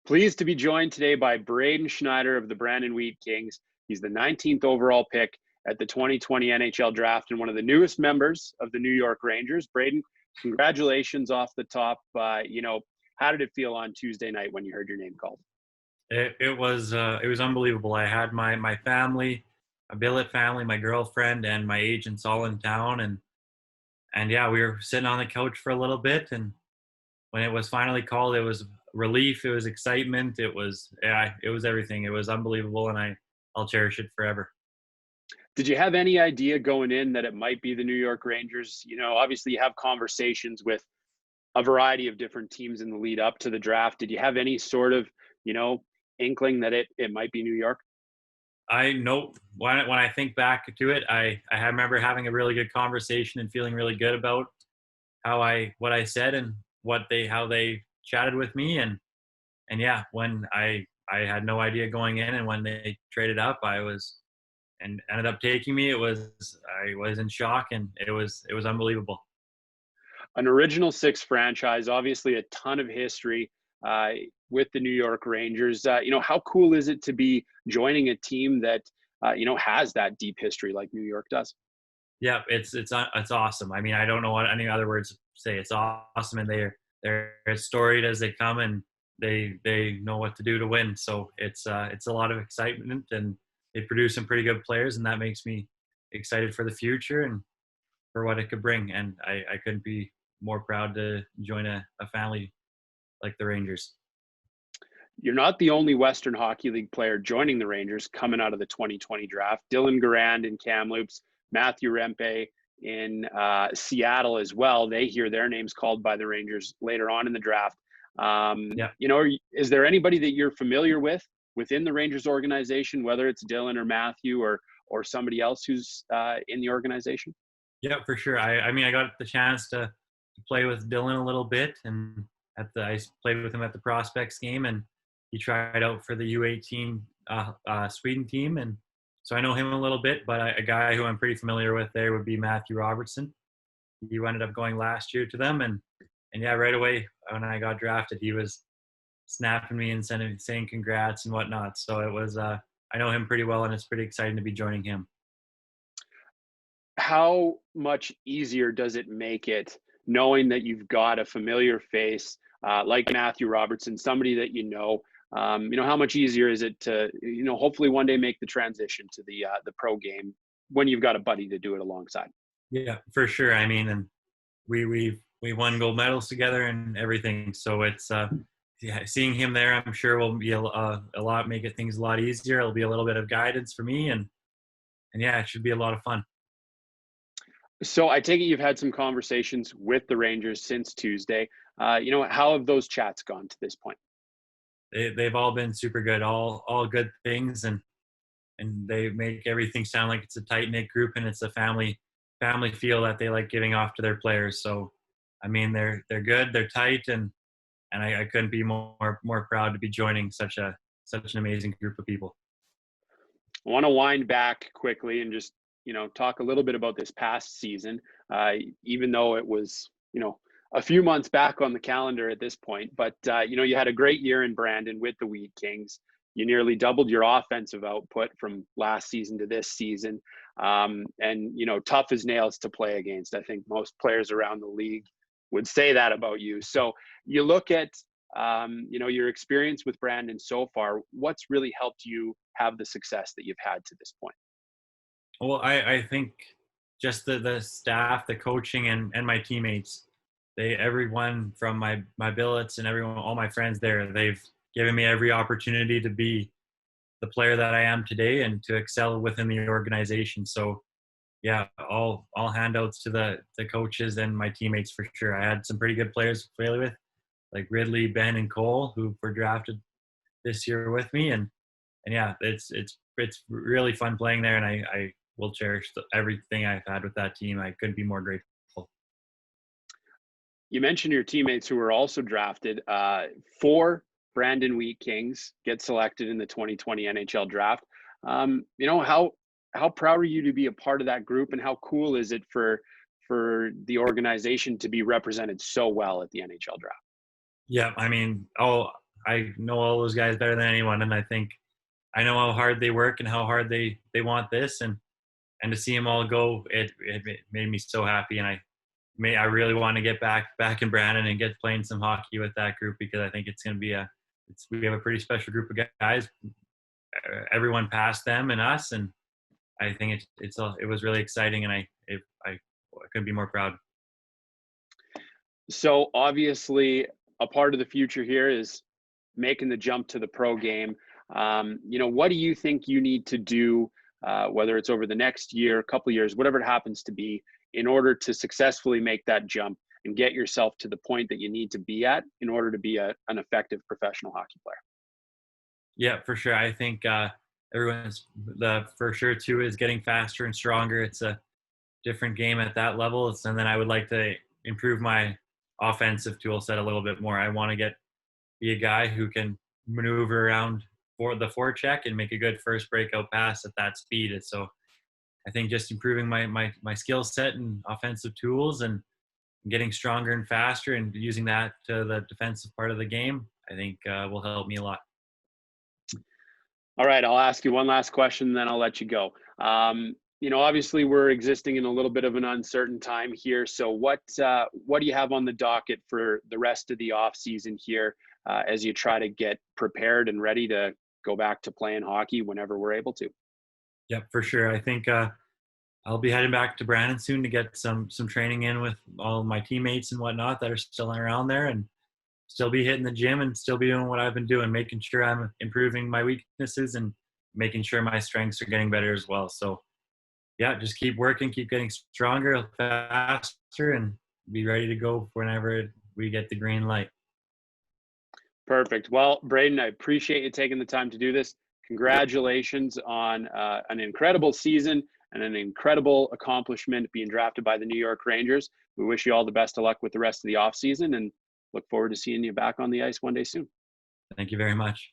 Pleased to be joined today by Braden Schneider of the Brandon Wheat Kings. He's the 19th overall pick at the 2020 NHL Draft and one of the newest members of the New York Rangers. Braden, congratulations off the top. How did it feel on Tuesday night when you heard your name called? It was unbelievable. I had my family, my billet family, my girlfriend, and my agents all in town, and yeah, we were sitting on the couch for a little bit, and when it was finally called, it was relief, it was excitement, it was everything. It was unbelievable, and I'll cherish it forever. Did you have any idea going in that it might be the New York Rangers? Obviously you have conversations with a variety of different teams in the lead up to the draft. Did you have any sort of, inkling that it might be New York? I know when I think back to it, I remember having a really good conversation and feeling really good about what I said and how they chatted with me, and yeah, when I had no idea going in, and when they traded up, and ended up taking me, I was in shock, and it was unbelievable. An original six franchise, obviously a ton of history with the New York Rangers. How cool is it to be joining a team that has that deep history like New York does? Yeah, it's awesome. I mean, I don't know what any other words to say. It's awesome, and they're as storied as they come, and they know what to do to win. So it's a lot of excitement, and they produce some pretty good players, and that makes me excited for the future and for what it could bring. And I couldn't be more proud to join a family like the Rangers. You're not the only Western Hockey League player joining the Rangers coming out of the 2020 draft. Dylan Garand in Kamloops, Matthew Rempe in Seattle as well. They hear their names called by the Rangers later on in the draft. Yeah. Is there anybody that you're familiar with within the Rangers organization, whether it's Dylan or Matthew or somebody else who's in the organization? Yeah, for sure. I mean, I got the chance to play with Dylan a little bit, and I played with him at the prospects game, and he tried out for the U18 Sweden team, and so I know him a little bit. But a guy who I'm pretty familiar with there would be Matthew Robertson. He ended up going last year to them, and yeah, right away when I got drafted, he was snapping me and saying congrats and whatnot. So it was I know him pretty well, and it's pretty exciting to be joining him. How much easier does it make it knowing that you've got a familiar face like Matthew Robertson, somebody that how much easier is it to hopefully one day make the transition to the pro game when you've got a buddy to do it alongside? Yeah, for sure. I mean, and we won gold medals together and everything. So it's yeah, seeing him there, I'm sure will be a lot, things a lot easier. It'll be a little bit of guidance for me, and yeah, it should be a lot of fun. So I take it you've had some conversations with the Rangers since Tuesday. How have those chats gone to this point? They've all been super good, all good things, and they make everything sound like it's a tight knit group, and it's a family feel that they like giving off to their players. So, I mean, they're good, they're tight, and I couldn't be more proud to be joining such an amazing group of people. I want to wind back quickly and just talk a little bit about this past season, even though it was a few months back on the calendar at this point. But you had a great year in Brandon with the Wheat Kings. You nearly doubled your offensive output from last season to this season, and tough as nails to play against. I think most players around the league would say that about you. So you look at your experience with Brandon so far. What's really helped you have the success that you've had to this point? Well, I think just the staff, the coaching, and my teammates, everyone from my billets and everyone, all my friends there, they've given me every opportunity to be the player that I am today and to excel within the organization. So yeah, all handouts to the coaches and my teammates for sure. I had some pretty good players to play with, like Ridley, Ben, and Cole, who were drafted this year with me, and yeah, it's really fun playing there, and I will cherish everything I've had with that team. I couldn't be more grateful. You mentioned your teammates who were also drafted. 4 Brandon Wheat Kings get selected in the 2020 NHL Draft. How proud are you to be a part of that group, and how cool is it for the organization to be represented so well at the NHL Draft? Yeah, I mean, I know all those guys better than anyone, and I think I know how hard they work and how hard they want this, and to see them all go, it made me so happy, and I really want to get back in Brandon and get playing some hockey with that group, because I think it's going to be we have a pretty special group of guys. Everyone past them and us, and I think it was really exciting, and I couldn't be more proud. So obviously, a part of the future here is making the jump to the pro game. What do you think you need to do, whether it's over the next year, couple years, whatever it happens to be, in order to successfully make that jump and get yourself to the point that you need to be at in order to be an effective professional hockey player? Yeah, for sure. I think everyone's the for sure too is getting faster and stronger. It's a different game at that level. And then I would like to improve my offensive tool set a little bit more. I want to be a guy who can maneuver around for the forecheck and make a good first breakout pass at that speed. And so I think just improving my skill set and offensive tools and getting stronger and faster and using that to the defensive part of the game, I think will help me a lot. All right, I'll ask you one last question, then I'll let you go. Obviously we're existing in a little bit of an uncertain time here. So what do you have on the docket for the rest of the off season here, as you try to get prepared and ready to go back to playing hockey whenever we're able to? Yeah, for sure. I think I'll be heading back to Brandon soon to get some training in with all my teammates and whatnot that are still around there, and still be hitting the gym and still be doing what I've been doing, making sure I'm improving my weaknesses and making sure my strengths are getting better as well. So yeah, just keep working, keep getting stronger, faster, and be ready to go whenever we get the green light. Perfect. Well, Braden, I appreciate you taking the time to do this. Congratulations on an incredible season and an incredible accomplishment being drafted by the New York Rangers. We wish you all the best of luck with the rest of the offseason and look forward to seeing you back on the ice one day soon. Thank you very much.